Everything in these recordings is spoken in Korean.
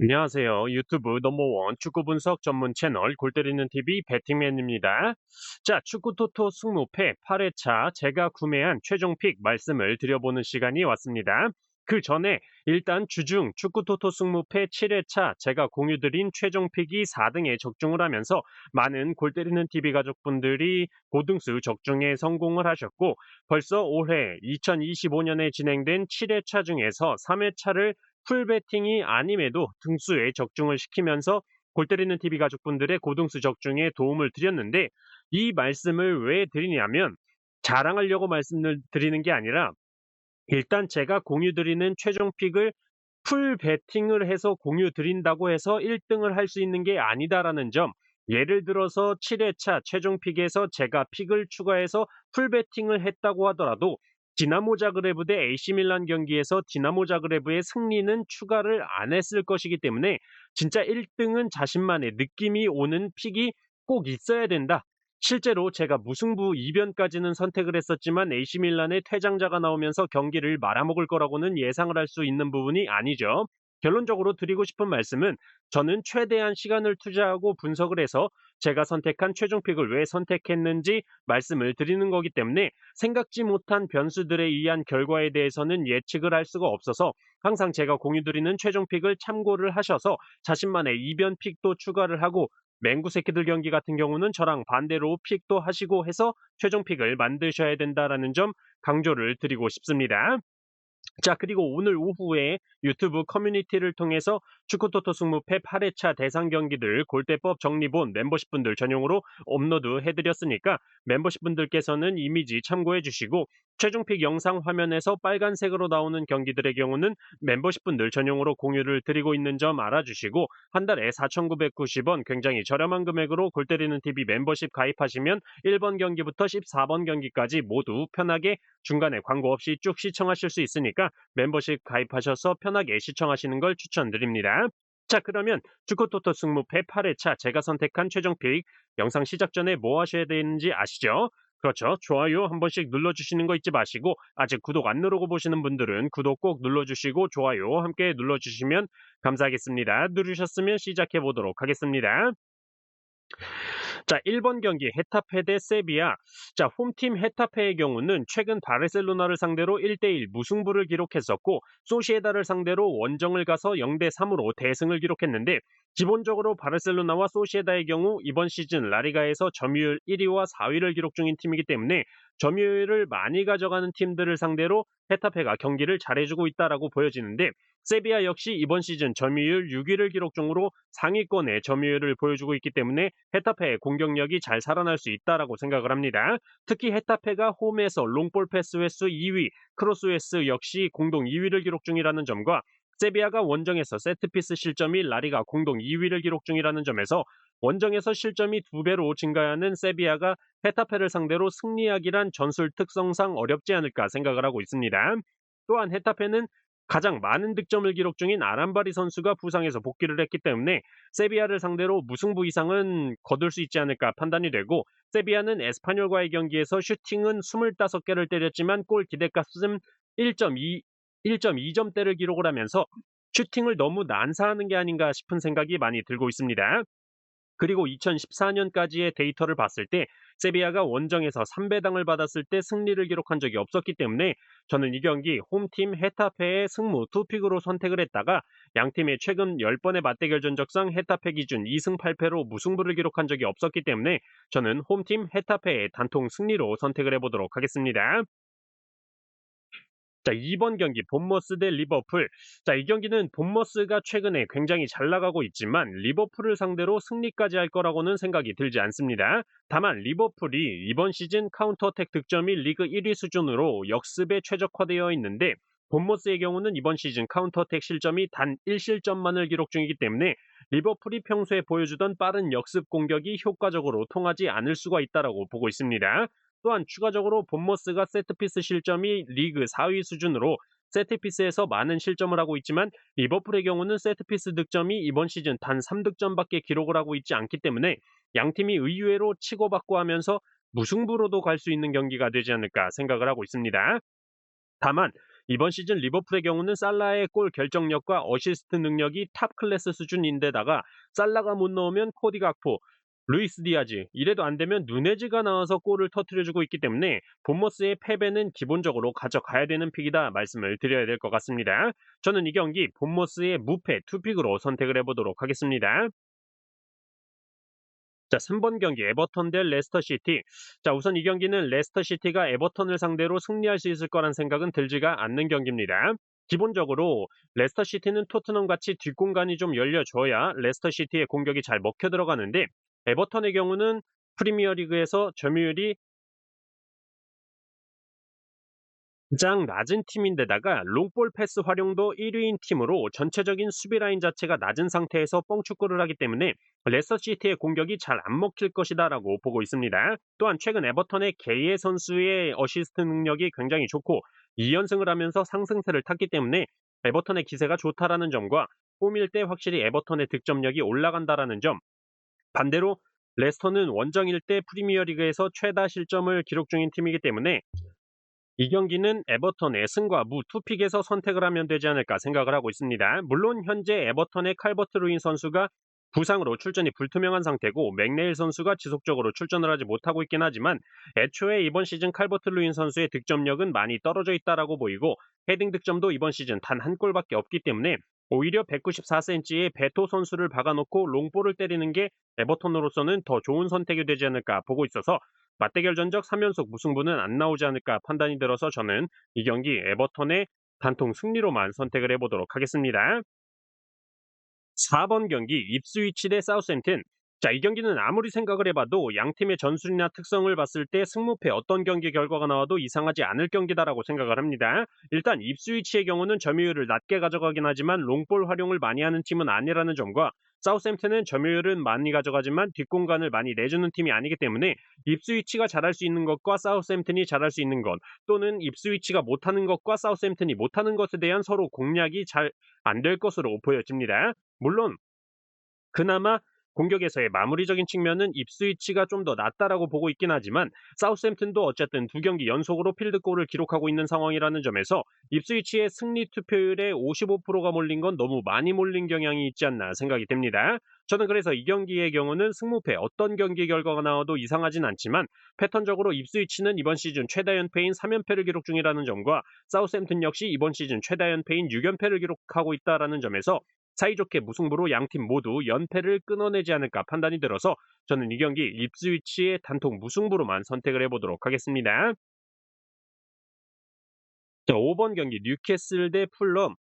안녕하세요. 유튜브 넘버원 축구 분석 전문 채널 골 때리는 TV 배팅맨입니다. 자, 축구 토토 승무패 8회차 제가 구매한 최종 픽 말씀을 드려보는 시간이 왔습니다. 그 전에 일단 주중 축구 토토 승무패 7회차 제가 공유드린 최종 픽이 4등에 적중을 하면서 많은 골 때리는 TV 가족분들이 고등수 적중에 성공을 하셨고, 벌써 올해 2025년에 진행된 7회차 중에서 3회차를 풀베팅이 아님에도 등수에 적중을 시키면서 골 때리는 TV 가족분들의 고등수 적중에 도움을 드렸는데, 이 말씀을 왜 드리냐면 자랑하려고 말씀을 드리는 게 아니라, 일단 제가 공유 드리는 최종 픽을 풀 베팅을 해서 공유 드린다고 해서 1등을 할 수 있는 게 아니다라는 점, 예를 들어서 7회차 최종 픽에서 제가 픽을 추가해서 풀 베팅을 했다고 하더라도 디나모 자그레브 대 AC 밀란 경기에서 디나모 자그레브의 승리는 추가를 안 했을 것이기 때문에 진짜 1등은 자신만의 느낌이 오는 픽이 꼭 있어야 된다. 실제로 제가 무승부 이변까지는 선택을 했었지만 AC 밀란의 퇴장자가 나오면서 경기를 말아먹을 거라고는 예상을 할 수 있는 부분이 아니죠. 결론적으로 드리고 싶은 말씀은, 저는 최대한 시간을 투자하고 분석을 해서 제가 선택한 최종 픽을 왜 선택했는지 말씀을 드리는 거기 때문에, 생각지 못한 변수들에 의한 결과에 대해서는 예측을 할 수가 없어서 항상 제가 공유드리는 최종 픽을 참고를 하셔서 자신만의 이변 픽도 추가를 하고, 맹구 새끼들 경기 같은 경우는 저랑 반대로 픽도 하시고 해서 최종 픽을 만드셔야 된다라는 점 강조를 드리고 싶습니다. 자, 그리고 오늘 오후에 유튜브 커뮤니티를 통해서 축구토토 승무패 8회차 대상 경기들 골대법 정리본 멤버십분들 전용으로 업로드 해드렸으니까, 멤버십분들께서는 이미지 참고해 주시고, 최종픽 영상 화면에서 빨간색으로 나오는 경기들의 경우는 멤버십분들 전용으로 공유를 드리고 있는 점 알아주시고, 한 달에 4,990원 굉장히 저렴한 금액으로 골 때리는 TV 멤버십 가입하시면 1번 경기부터 14번 경기까지 모두 편하게 중간에 광고 없이 쭉 시청하실 수 있으니까 멤버십 가입하셔서 편하게 시청하시는 걸 추천드립니다. 자, 그러면 축구토토 승무패 8회차 제가 선택한 최종 픽, 영상 시작 전에 뭐 하셔야 되는지 아시죠? 그렇죠. 좋아요 한 번씩 눌러주시는 거 잊지 마시고, 아직 구독 안 누르고 보시는 분들은 구독 꼭 눌러주시고 좋아요 함께 눌러주시면 감사하겠습니다. 누르셨으면 시작해 보도록 하겠습니다. 자, 1번 경기 헤타페 대 세비야. 자, 홈팀 헤타페의 경우는 최근 바르셀로나를 상대로 1대1 무승부를 기록했었고, 소시에다를 상대로 원정을 가서 0대3으로 대승을 기록했는데, 기본적으로 바르셀로나와 소시에다의 경우 이번 시즌 라리가에서 점유율 1위와 4위를 기록 중인 팀이기 때문에 점유율을 많이 가져가는 팀들을 상대로 헤타페가 경기를 잘해주고 있다라고 보여지는데, 세비야 역시 이번 시즌 점유율 6위를 기록 중으로 상위권의 점유율을 보여주고 있기 때문에 헤타페의 공격력이 잘 살아날 수 있다라고 생각을 합니다. 특히 헤타페가 홈에서 롱볼 패스 횟수 2위, 크로스 횟수 역시 공동 2위를 기록 중이라는 점과, 세비야가 원정에서 세트피스 실점이 라리가 공동 2위를 기록 중이라는 점에서 원정에서 실점이 2배로 증가하는 세비야가 헤타페를 상대로 승리하기란 전술 특성상 어렵지 않을까 생각을 하고 있습니다. 또한 헤타페는 가장 많은 득점을 기록 중인 아람바리 선수가 부상해서 복귀를 했기 때문에 세비야를 상대로 무승부 이상은 거둘 수 있지 않을까 판단이 되고, 세비야는 에스파뇰과의 경기에서 슈팅은 25개를 때렸지만 골 기대값은 1.2점대를 기록을 하면서 슈팅을 너무 난사하는 게 아닌가 싶은 생각이 많이 들고 있습니다. 그리고 2014년까지의 데이터를 봤을 때 세비야가 원정에서 3배당을 받았을 때 승리를 기록한 적이 없었기 때문에, 저는 이 경기 홈팀 헤타페의 승무 투픽으로 선택을 했다가, 양팀의 최근 10번의 맞대결 전적상 헤타페 기준 2승 8패로 무승부를 기록한 적이 없었기 때문에 저는 홈팀 헤타페의 단통 승리로 선택을 해보도록 하겠습니다. 자, 2번 경기 본머스 대 리버풀. 자, 이 경기는 본머스가 최근에 굉장히 잘 나가고 있지만 리버풀을 상대로 승리까지 할 거라고는 생각이 들지 않습니다. 다만 리버풀이 이번 시즌 카운터어택 득점이 리그 1위 수준으로 역습에 최적화되어 있는데, 본머스의 경우는 이번 시즌 카운터어택 실점이 단 1실점만을 기록 중이기 때문에 리버풀이 평소에 보여주던 빠른 역습 공격이 효과적으로 통하지 않을 수가 있다고 보고 있습니다. 또한 추가적으로 본머스가 세트피스 실점이 리그 4위 수준으로 세트피스에서 많은 실점을 하고 있지만, 리버풀의 경우는 세트피스 득점이 이번 시즌 단 3득점밖에 기록을 하고 있지 않기 때문에 양팀이 의외로 치고받고 하면서 무승부로도 갈 수 있는 경기가 되지 않을까 생각을 하고 있습니다. 다만 이번 시즌 리버풀의 경우는 살라의 골 결정력과 어시스트 능력이 탑 클래스 수준인데다가 살라가 못 넣으면 코디 각포, 루이스 디아즈, 이래도 안 되면 누네즈가 나와서 골을 터뜨려주고 있기 때문에 본머스의 패배는 기본적으로 가져가야 되는 픽이다 말씀을 드려야 될 것 같습니다. 저는 이 경기 본머스의 무패 투픽으로 선택을 해보도록 하겠습니다. 자, 3번 경기 에버턴 대 레스터 시티. 자, 우선 이 경기는 레스터 시티가 에버턴을 상대로 승리할 수 있을 거란 생각은 들지가 않는 경기입니다. 기본적으로 레스터 시티는 토트넘 같이 뒷공간이 좀 열려줘야 레스터 시티의 공격이 잘 먹혀 들어가는데 에버턴의 경우는 프리미어리그에서 점유율이 가장 낮은 팀인데다가 롱볼 패스 활용도 1위인 팀으로 전체적인 수비 라인 자체가 낮은 상태에서 뻥축구를 하기 때문에 레스터시티의 공격이 잘 안 먹힐 것이다라고 보고 있습니다. 또한 최근 에버턴의 게이에 선수의 어시스트 능력이 굉장히 좋고 2연승을 하면서 상승세를 탔기 때문에 에버턴의 기세가 좋다라는 점과 홈일 때 확실히 에버턴의 득점력이 올라간다라는 점, 반대로 레스터는 원정일 때 프리미어리그에서 최다 실점을 기록 중인 팀이기 때문에 이 경기는 에버턴의 승과 무 투픽에서 선택을 하면 되지 않을까 생각을 하고 있습니다. 물론 현재 에버턴의 칼버트 루인 선수가 부상으로 출전이 불투명한 상태고 맥네일 선수가 지속적으로 출전을 하지 못하고 있긴 하지만 애초에 이번 시즌 칼버트 루인 선수의 득점력은 많이 떨어져 있다라고 보이고 헤딩 득점도 이번 시즌 단 한 골밖에 없기 때문에 오히려 194cm의 베토 선수를 박아놓고 롱볼을 때리는 게 에버턴으로서는 더 좋은 선택이 되지 않을까 보고 있어서 맞대결 전적 3연속 무승부는 안 나오지 않을까 판단이 들어서 저는 이 경기 에버턴의 단통 승리로만 선택을 해보도록 하겠습니다. 4번 경기 입스위치 대 사우스햄튼. 자, 이 경기는 아무리 생각을 해봐도 양 팀의 전술이나 특성을 봤을 때 승무패 어떤 경기 결과가 나와도 이상하지 않을 경기다라고 생각을 합니다. 일단 입스위치의 경우는 점유율을 낮게 가져가긴 하지만 롱볼 활용을 많이 하는 팀은 아니라는 점과 사우스햄튼은 점유율은 많이 가져가지만 뒷공간을 많이 내주는 팀이 아니기 때문에 입스위치가 잘할 수 있는 것과 사우스햄튼이 잘할 수 있는 것, 또는 입스위치가 못하는 것과 사우스햄튼이 못하는 것에 대한 서로 공략이 잘 안 될 것으로 보여집니다. 물론 그나마 공격에서의 마무리적인 측면은 입스위치가 좀 더 낫다라고 보고 있긴 하지만 사우스햄튼도 어쨌든 두 경기 연속으로 필드골을 기록하고 있는 상황이라는 점에서 입스위치의 승리 투표율에 55%가 몰린 건 너무 많이 몰린 경향이 있지 않나 생각이 됩니다. 저는 그래서 이 경기의 경우는 승무패 어떤 경기 결과가 나와도 이상하진 않지만 패턴적으로 입스위치는 이번 시즌 최다 연패인 3연패를 기록 중이라는 점과 사우스햄튼 역시 이번 시즌 최다 연패인 6연패를 기록하고 있다라는 점에서 사이좋게 무승부로 양팀 모두 연패를 끊어내지 않을까 판단이 들어서 저는 이 경기 입스위치의 단통 무승부로만 선택을 해보도록 하겠습니다. 자, 5번 경기 뉴캐슬 대 풀럼.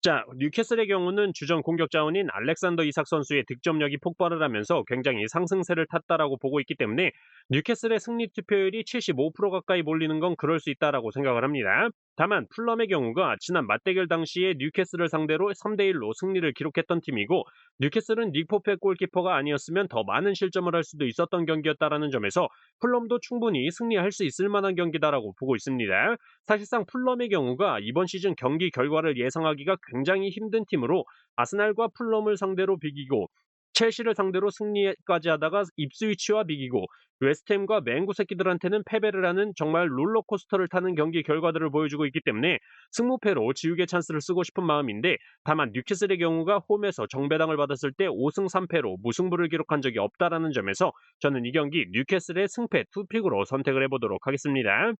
자, 뉴캐슬의 경우는 주전 공격 자원인 알렉산더 이삭 선수의 득점력이 폭발을 하면서 굉장히 상승세를 탔다라고 보고 있기 때문에 뉴캐슬의 승리 투표율이 75% 가까이 몰리는 건 그럴 수 있다라고 생각을 합니다. 다만 풀럼의 경우가 지난 맞대결 당시에 뉴캐슬을 상대로 3대1로 승리를 기록했던 팀이고 뉴캐슬은 닉 포페 골키퍼가 아니었으면 더 많은 실점을 할 수도 있었던 경기였다라는 점에서 풀럼도 충분히 승리할 수 있을 만한 경기다라고 보고 있습니다. 사실상 풀럼의 경우가 이번 시즌 경기 결과를 예상하기가 굉장히 힘든 팀으로 아스날과 풀럼을 상대로 비기고 첼시를 상대로 승리까지 하다가 입스위치와 비기고 웨스트햄과 맹구 새끼들한테는 패배를 하는 정말 롤러코스터를 타는 경기 결과들을 보여주고 있기 때문에 승무패로 지우개 찬스를 쓰고 싶은 마음인데 다만 뉴캐슬의 경우가 홈에서 정배당을 받았을 때 5승 3패로 무승부를 기록한 적이 없다라는 점에서 저는 이 경기 뉴캐슬의 승패 투픽으로 선택을 해보도록 하겠습니다.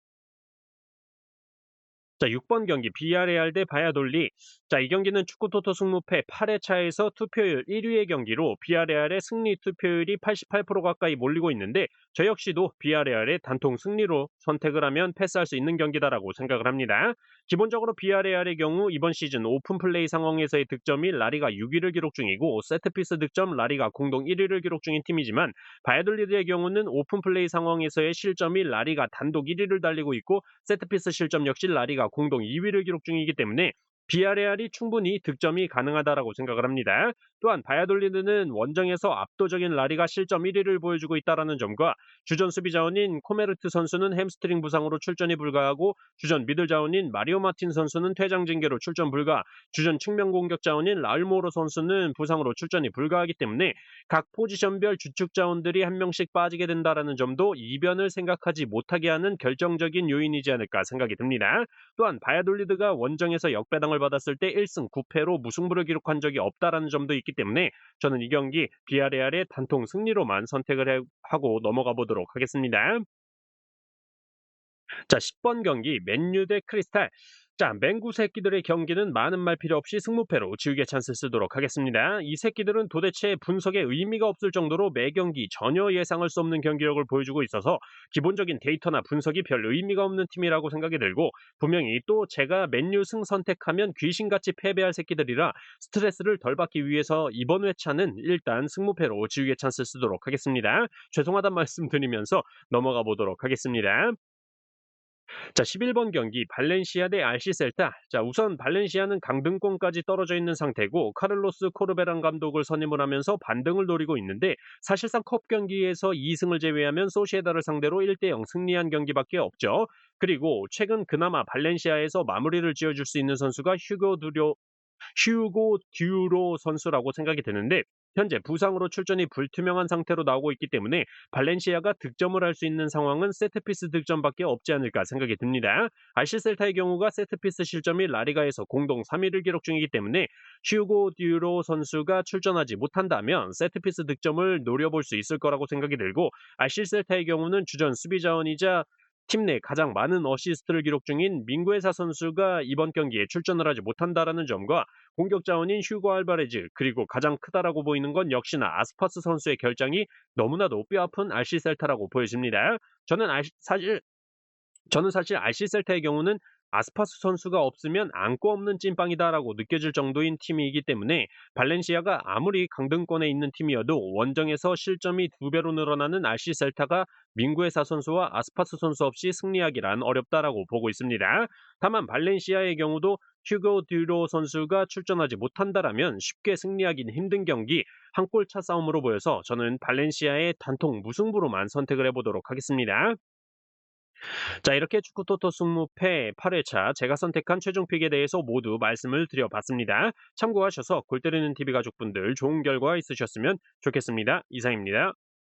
자, 6번 경기 비아레알 대 바야돌리. 자, 이 경기는 축구토토 승무패 8회 차에서 투표율 1위의 경기로 비아레알의 승리 투표율이 88% 가까이 몰리고 있는데 저 역시도 비아레알의 단통 승리로 선택을 하면 패스할 수 있는 경기다라고 생각을 합니다. 기본적으로 비아레알의 경우 이번 시즌 오픈 플레이 상황에서의 득점이 라리가 6위를 기록 중이고 세트피스 득점 라리가 공동 1위를 기록 중인 팀이지만 바야돌리드의 경우는 오픈 플레이 상황에서의 실점이 라리가 단독 1위를 달리고 있고 세트피스 실점 역시 라리가 공동 2위를 기록 중이기 때문에 비아레알이 충분히 득점이 가능하다라고 생각을 합니다. 또한 바야돌리드는 원정에서 압도적인 라리가 실점 1위를 보여주고 있다라는 점과 주전 수비 자원인 코메르트 선수는 햄스트링 부상으로 출전이 불가하고 주전 미들 자원인 마리오 마틴 선수는 퇴장 징계로 출전 불가, 주전 측면 공격 자원인 라울모로 선수는 부상으로 출전이 불가하기 때문에 각 포지션별 주축 자원들이 한 명씩 빠지게 된다라는 점도 이변을 생각하지 못하게 하는 결정적인 요인이지 않을까 생각이 듭니다. 또한 바야돌리드가 원정에서 역배당을 받았을 때 1승 9패로 무승부를 기록한 적이 없다라는 점도 있기 때문에 저는 이 경기 비아레알의 단통 승리로만 선택을 하고 넘어가 보도록 하겠습니다. 자, 10번 경기 맨유 대 크리스탈. 자, 맹구 새끼들의 경기는 많은 말 필요 없이 승무패로 지우개 찬스 쓰도록 하겠습니다. 이 새끼들은 도대체 분석에 의미가 없을 정도로 매 경기 전혀 예상할 수 없는 경기력을 보여주고 있어서 기본적인 데이터나 분석이 별 의미가 없는 팀이라고 생각이 들고, 분명히 또 제가 맨유 승 선택하면 귀신같이 패배할 새끼들이라 스트레스를 덜 받기 위해서 이번 회차는 일단 승무패로 지우개 찬스 쓰도록 하겠습니다. 죄송하단 말씀 드리면서 넘어가 보도록 하겠습니다. 자, 11번 경기 발렌시아 대 RC 셀타. 자, 우선 발렌시아는 강등권까지 떨어져 있는 상태고 카를로스 코르베란 감독을 선임을 하면서 반등을 노리고 있는데, 사실상 컵 경기에서 2승을 제외하면 소시에다를 상대로 1대0 승리한 경기밖에 없죠. 그리고 최근 그나마 발렌시아에서 마무리를 지어줄 수 있는 선수가 휴고 듀로 선수라고 생각이 드는데, 현재 부상으로 출전이 불투명한 상태로 나오고 있기 때문에 발렌시아가 득점을 할 수 있는 상황은 세트피스 득점밖에 없지 않을까 생각이 듭니다. 알실셀타의 경우가 세트피스 실점이 라리가에서 공동 3위를 기록 중이기 때문에 휴고 듀로 선수가 출전하지 못한다면 세트피스 득점을 노려볼 수 있을 거라고 생각이 들고, 알실셀타의 경우는 주전 수비 자원이자 팀 내 가장 많은 어시스트를 기록 중인 밍구에사 선수가 이번 경기에 출전을 하지 못한다라는 점과 공격 자원인 휴고 알바레즈, 그리고 가장 크다라고 보이는 건 역시나 아스파스 선수의 결장이 너무나도 뼈아픈 RC 셀타라고 보여집니다. 저는 사실 RC 셀타의 경우는 아스파스 선수가 없으면 안고 없는 찐빵이다라고 느껴질 정도인 팀이기 때문에 발렌시아가 아무리 강등권에 있는 팀이어도 원정에서 실점이 2배로 늘어나는 RC 셀타가 민구에사 선수와 아스파스 선수 없이 승리하기란 어렵다라고 보고 있습니다. 다만 발렌시아의 경우도 휴고 듀로 선수가 출전하지 못한다라면 쉽게 승리하기는 힘든 경기, 한 골 차 싸움으로 보여서 저는 발렌시아의 단통 무승부로만 선택을 해보도록 하겠습니다. 자, 이렇게 축구 토토 승무패 8회차 제가 선택한 최종 픽에 대해서 모두 말씀을 드려봤습니다. 참고하셔서 골 때리는 TV 가족분들 좋은 결과 있으셨으면 좋겠습니다. 이상입니다.